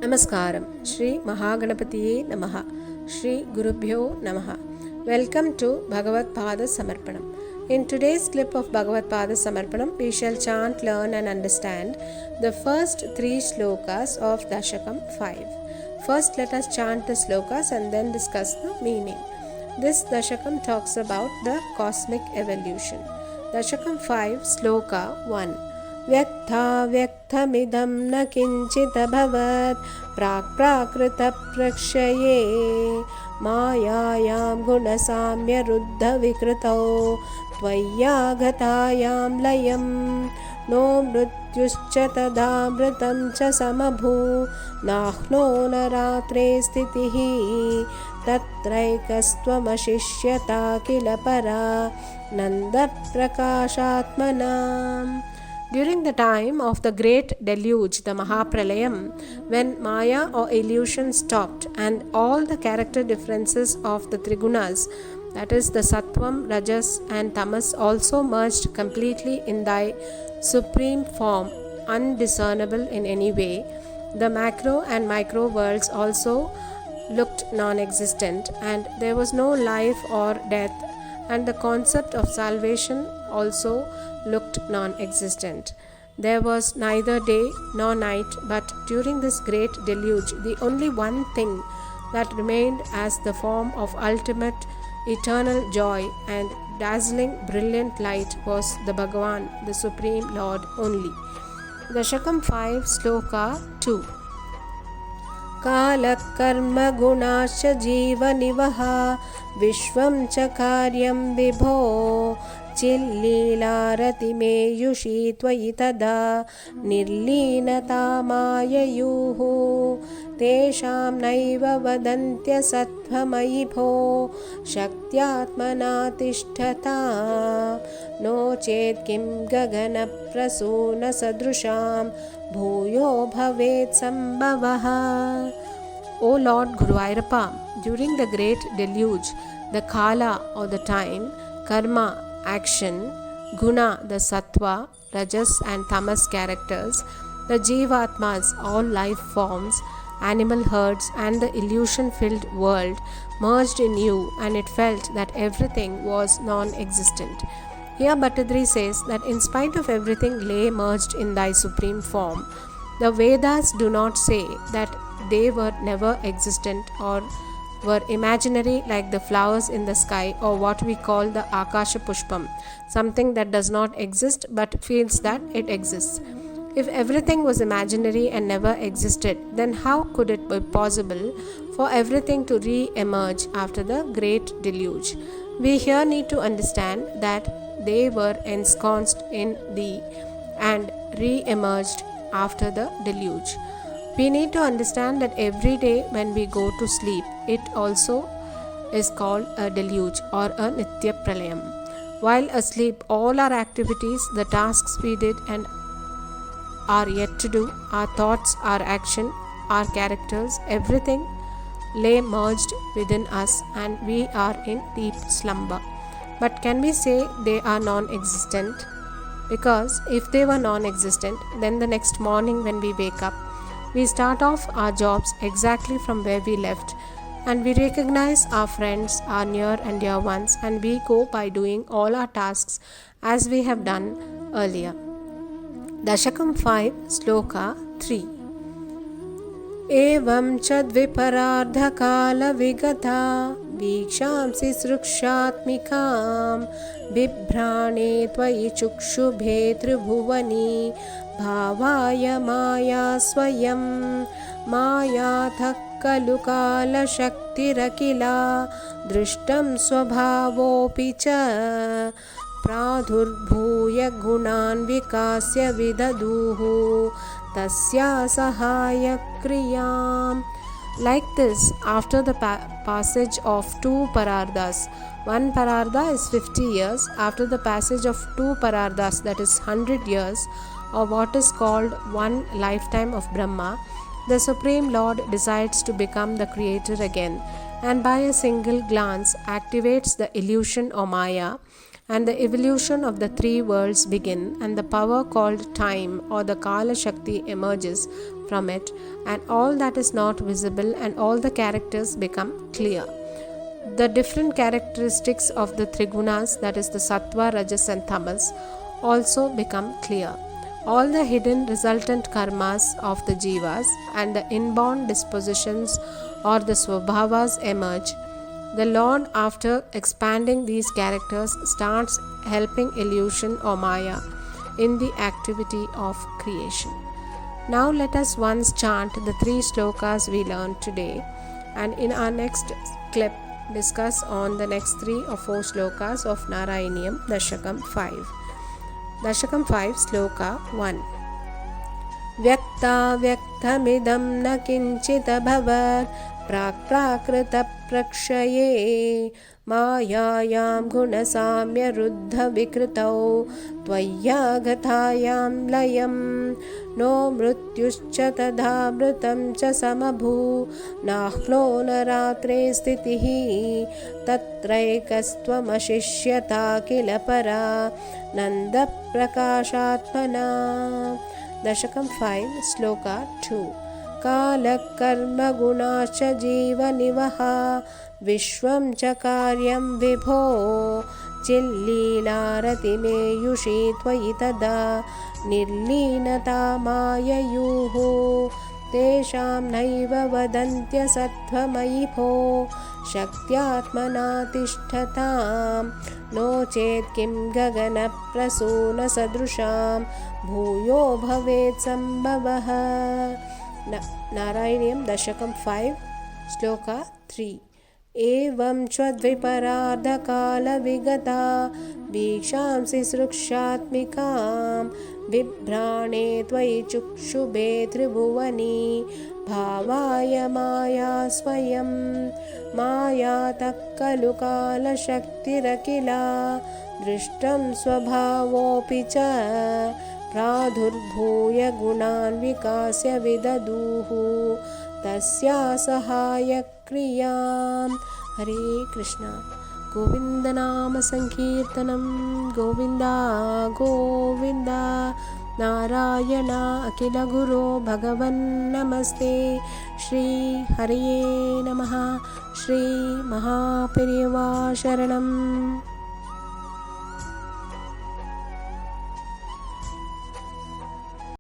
Namaskaram. Shri Mahaganapatiye Namaha. Shri Gurubhyo Namaha. Welcome to Bhagavad Pada Samarpanam. In today's clip of Bhagavad Pada Samarpanam, we shall chant, learn and understand the first three shlokas of Dashakam 5. First, let us chant the slokas and then discuss the meaning. This Dashakam talks about the cosmic evolution. Dashakam 5, Sloka 1. व्यक्ताव्यक्तमिदं न किञ्चिदभवत् प्राक्प्राकृतप्रक्षये मायायां गुणसाम्यरुद्धविकृतौ त्वय्यागतायां लयं no मृत्युश्च तदामृतं च समभू नाह्नो न रात्रे स्थितिः तत्रैकस्त्वमशिष्यता किल परा नन्दप्रकाशात्मनाम्. During the time of the great deluge, the Mahapralayam, when Maya or illusion stopped and all the character differences of the Trigunas, that is the Sattvam, Rajas and Tamas, also merged completely in thy supreme form, undiscernible in any way, the macro and micro worlds also looked non-existent, and there was no life or death, and the concept of salvation also looked non-existent. There was neither day nor night, but during this great deluge, the only one thing that remained as the form of ultimate eternal joy and dazzling brilliant light was the Bhagavan, the Supreme Lord only. Dashakam 5, Sloka 2. कालकर्मगुणाश्च जीवनिवः विश्वं च कार्यं विभो चिल्लीलारतिमेयुषी त्वयि तदा निर्लीनतामाययुः तेषां नैव वदन्त्यसत्त्वमयि भो शक्त्यात्मना तिष्ठता no चेत् किं गगनप्रसूनसदृशां भूयो भवेत् सम्भवः. O Lord Guruvayurappa, during the great deluge, the Kala or the time, Karma, action, Guna, the Sattva, Rajas and Tamas characters, the Jivatmas, all life forms, animal herds and the illusion-filled world merged in you, and it felt that everything was non-existent. Here Bhattadri says that in spite of everything lay merged in thy supreme form. The Vedas do not say that they were never existent or were imaginary like the flowers in the sky or what we call the Akasha Pushpam, something that does not exist but feels that it exists. If everything was imaginary and never existed, then how could it be possible for everything to re-emerge after the great deluge? We here need to understand that they were ensconced in thee and re-emerged after the deluge. We need to understand that every day when we go to sleep, it also is called a deluge or a Nitya Pralayam. While asleep, all our activities, the tasks we did and are yet to do, our thoughts, our action, our characters, everything lay merged within us and we are in deep slumber. But can we say they are non-existent? Because if they were non-existent, then the next morning when we wake up, we start off our jobs exactly from where we left, and we recognize our friends, our near and dear ones, and we go by doing all our tasks as we have done earlier. Dashakam 5, Sloka 3. एवं च द्विपरार्धकालविगता वीक्षांसि सृक्षात्मिकां बिभ्राणे त्वयि चुक्षुभे त्रिभुवनी भावाय माया स्वयं मायातः खलु कालशक्तिरखिला दृष्टं स्वभावोऽपि च प्रादुर्भूय गुणान् विकास्य विदधुः तस्या सहायक्रियाम्. Like this, after the passage of two parardas, one pararda is 50 years, after the passage of two parardas, that is 100 years, or what is called one lifetime of Brahma, the Supreme Lord decides to become the creator again, and by a single glance activates the illusion or Maya, and the evolution of the three worlds begin, and the power called time or the Kala Shakti emerges from it, and all that is not visible, and all the characters become clear. The different characteristics of the trigunas, that is the sattva, rajas and tamas, also become clear. All the hidden resultant karmas of the jivas and the inborn dispositions or the swabhavas emerge. The Lord, after expanding these characters, starts helping illusion or maya in the activity of creation. Now let us once chant the 3 slokas we learned today, and in our next clip discuss on the next 3 or 4 slokas of Narayaniyam Dashakam 5. Dashakam 5 Sloka 1. Vyakta vyaktamidam na kinchita bhavat prakrita prakshaye मायायां गुणसाम्य रुद्ध विकृतौ त्वय्यागतायां लयं no मृत्युश्च तदामृतं च समभू नाह्नो न रात्रे स्थितिः तत्रैकस्त्वमशिष्यता किल परा नन्दप्रकाशात्मना. दशकं 5 श्लोका 2. कालकर्मगुणाश्च जीवनिवहा विश्वं च कार्यं विभो चिल्लीलारतिमेयुषी त्वयि तदा निर्लीनता माययुः तेषां नैव वदन्त्यसत्त्वमयि भो शक्त्यात्मना तिष्ठतां नो चेत् किं गगनप्रसूनसदृशां भूयो भवेत् सम्भवः. नारायणीयं दशकं 5 श्लोका 3. एवं च्वद्विपरार्धकालविगता वीक्षांसि सृक्षात्मिकां बिभ्राणे त्वयि चुक्षुभे त्रिभुवनी भावाय माया स्वयं मायातः खलु कालशक्तिरखिला दृष्टं स्वभावोऽपि च प्रादुर्भूय गुणान् विकास्य विदधुः तस्या सहायक्रियां. हरे कृष्ण. गोविंद नाम संकीर्तनं गोविंदा गोविंदा. नारायण अखिल गुरो भगवन् नमस्ते. श्री हरिये नमः. श्री महापेरिवा शरणम्.